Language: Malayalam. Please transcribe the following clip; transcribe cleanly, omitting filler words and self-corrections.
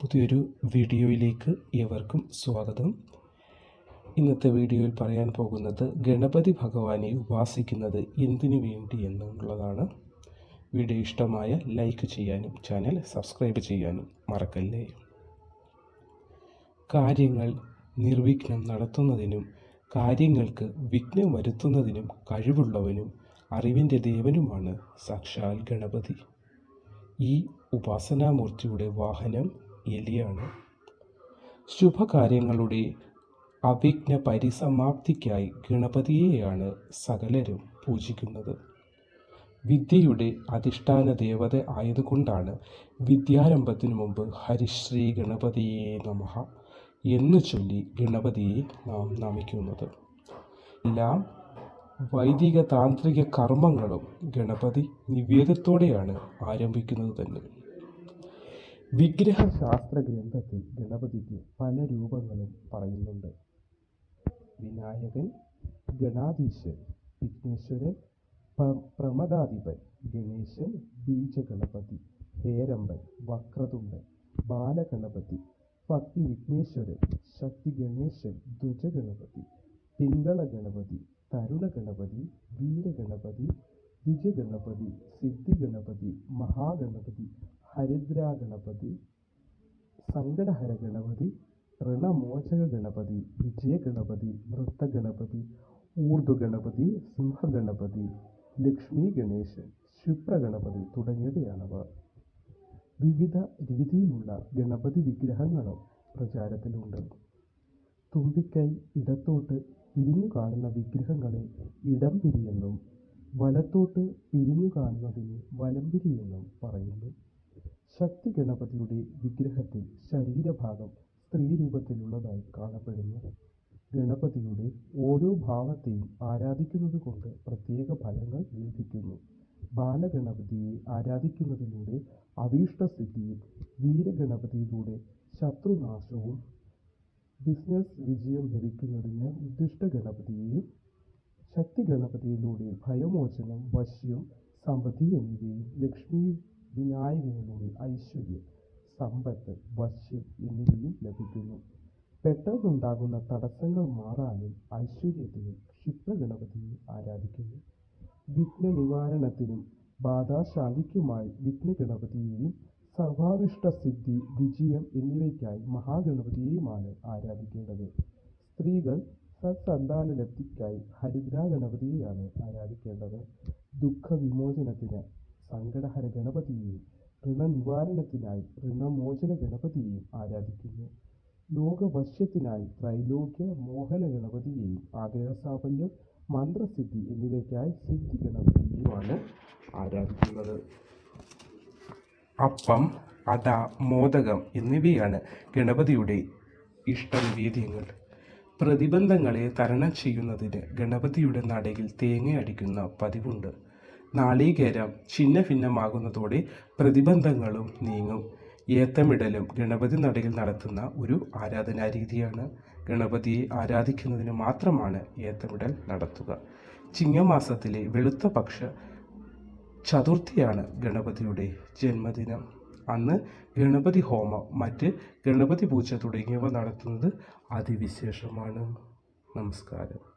പുതിയൊരു വീഡിയോയിലേക്ക് ഏവർക്കും സ്വാഗതം. ഇന്നത്തെ വീഡിയോയിൽ പറയാൻ പോകുന്നത് ഗണപതി ഭഗവാനെ ഉപാസിക്കുന്നത് എന്തിനു വേണ്ടി എന്നുള്ളതാണ്. വീഡിയോ ഇഷ്ടമായ ലൈക്ക് ചെയ്യാനും ചാനൽ സബ്സ്ക്രൈബ് ചെയ്യാനും മറക്കല്ലേ. കാര്യങ്ങൾ നിർവിഘ്നം നടത്തുന്നതിനും കാര്യങ്ങൾക്ക് വിഘ്നം വരുത്തുന്നതിനും കഴിവുള്ളവനും അറിവിൻ്റെ ദേവനുമാണ് സാക്ഷാൽ ഗണപതി. ഈ ഉപാസനാമൂർത്തിയുടെ വാഹനം എലിയാണ്. ശുഭകാര്യങ്ങളുടെ അവിഘ്ന പരിസമാപ്തിക്കായി ഗണപതിയെയാണ് സകലരും പൂജിക്കുന്നത്. വിദ്യയുടെ അധിഷ്ഠാന ദേവത ആയതുകൊണ്ടാണ് വിദ്യാരംഭത്തിനു മുമ്പ് ഹരിശ്രീ ഗണപതിയെ നമഃ എന്ന് ചൊല്ലി ഗണപതിയെ നാം നമിക്കുന്നത്. എല്ലാം വൈദിക താന്ത്രിക കർമ്മങ്ങളും ഗണപതി നിവേദ്യത്തോടെയാണ് ആരംഭിക്കുന്നത് തന്നെ. വിഗ്രഹശാസ്ത്ര ഗ്രന്ഥത്തിൽ ഗണപതിക്ക് പല രൂപങ്ങളും പറയുന്നുണ്ട്. വിനായകൻ, ഗണാധീശൻ, വിഘ്നേശ്വരൻ, പ്രമദാധിപൻ, ഗണേശൻ, ബീജഗണപതി, ഹേരമ്പൻ, വക്രതുണ്ടൻ, ബാലഗണപതി, ഭക്തി വിഘ്നേശ്വരൻ, ശക്തി ഗണേശൻ, ധ്വജഗണപതി, പിങ്കള ഗണപതി, തരുണ ഗണപതി, വീരഗണപതി, ദ്വിജഗണപതി, സിദ്ധിഗണപതി, മഹാഗണപതി, ഹരിദ്രാഗണപതി, സങ്കടഹര ഗണപതി, ഋണമോചക ഗണപതി, വിജയഗണപതി, നൃത്തഗണപതി, ഊർധ്വഗണപതി, സിംഹഗണപതി, ലക്ഷ്മി ഗണേശൻ, ശുഭ്രഗണപതി തുടങ്ങിയവയാണവ. വിവിധ രീതിയിലുള്ള ഗണപതി വിഗ്രഹങ്ങളും പ്രചാരത്തിലുണ്ട്. തുമ്പിക്കൈ ഇടത്തോട്ട് പിരിഞ്ഞു കാണുന്ന വിഗ്രഹങ്ങളെ ഇടംപിരിയെന്നും വലത്തോട്ട് പിരിഞ്ഞു കാണുന്നതിന് വലംപിരി എന്നും പറയുന്നു. ശക്തി ഗണപതിയുടെ വിഗ്രഹത്തിൽ ശരീരഭാഗം സ്ത്രീ രൂപത്തിലുള്ളതായി കാണപ്പെടുന്നു. ഗണപതിയുടെ ഓരോ ഭാവത്തെയും ആരാധിക്കുന്നത് കൊണ്ട് പ്രത്യേക ഫലങ്ങൾ ലഭിക്കുന്നു. ബാലഗണപതിയെ ആരാധിക്കുന്നതിലൂടെ അഭീഷ്ടസിദ്ധിയും, വീരഗണപതിയിലൂടെ ശത്രുനാശവും, ബിസിനസ് വിജയം ലഭിക്കുന്നതിന് ഉദ്ദിഷ്ട ഗണപതിയെയും, ശക്തി ഗണപതിയിലൂടെ ഭയമോചനം, വശ്യം, സമൃദ്ധി എന്നിവയും, ലക്ഷ്മി വിനായകനിലൂടെ ഐശ്വര്യം, സമ്പത്ത്, വശ്യം എന്നിവയും ലഭിക്കുന്നു. പെട്ടെന്നുണ്ടാകുന്ന തടസ്സങ്ങൾ മാറാനും ഐശ്വര്യത്തിനും ശുഭ്രഗണപതിയെ ആരാധിക്കുന്നു. വിഘ്ന നിവാരണത്തിനും ബാധാശാന്തിക്കുമായി വിഘ്നഗണപതിയെയും, സർവാഭിഷ്ടസിദ്ധി, വിജയം എന്നിവയ്ക്കായി മഹാഗണപതിയെയുമാണ് ആരാധിക്കേണ്ടത്. സ്ത്രീകൾ സത്സന്താനലബ്ധിക്കായി ഹരിദ്രാഗണപതിയെയാണ് ആരാധിക്കേണ്ടത്. ദുഃഖവിമോചനത്തിന് സങ്കടഹര ഗണപതിയെയും, ഋണനിവാരണത്തിനായി ഋണമോചന ഗണപതിയെയും ആരാധിക്കുന്നു. ലോകവശ്യത്തിനായി ത്രൈലോക്യ മോഹന ഗണപതിയെയും, ആഗ്രഹസാഫല്യം, മന്ത്രസിദ്ധി എന്നിവയ്ക്കായി സിദ്ധി ഗണപതിയെയുമാണ് ആരാധിക്കുന്നത്. അപ്പം, അട, മോദകം എന്നിവയാണ് ഗണപതിയുടെ ഇഷ്ടനിവേദ്യങ്ങൾ. പ്രതിബന്ധങ്ങളെ തരണം ചെയ്യുന്നതിന് ഗണപതിയുടെ നടയിൽ തേങ്ങയടിക്കുന്ന പതിവുണ്ട്. നാളികേരം ഛിന്ന ഭിന്നമാകുന്നതോടെ പ്രതിബന്ധങ്ങളും നീങ്ങും. ഏത്തമിടലും ഗണപതി നടയിൽ നടത്തുന്ന ഒരു ആരാധനാരീതിയാണ്. ഗണപതിയെ ആരാധിക്കുന്നതിന് മാത്രമാണ് ഏത്തമിടൽ നടത്തുക. ചിങ്ങമാസത്തിലെ വെളുത്ത പക്ഷ ചതുർത്ഥിയാണ് ഗണപതിയുടെ ജന്മദിനം. അന്ന് ഗണപതി ഹോമം, മറ്റ് ഗണപതി പൂജ തുടങ്ങിയവ നടത്തുന്നത് അതിവിശേഷമാണ്. നമസ്കാരം.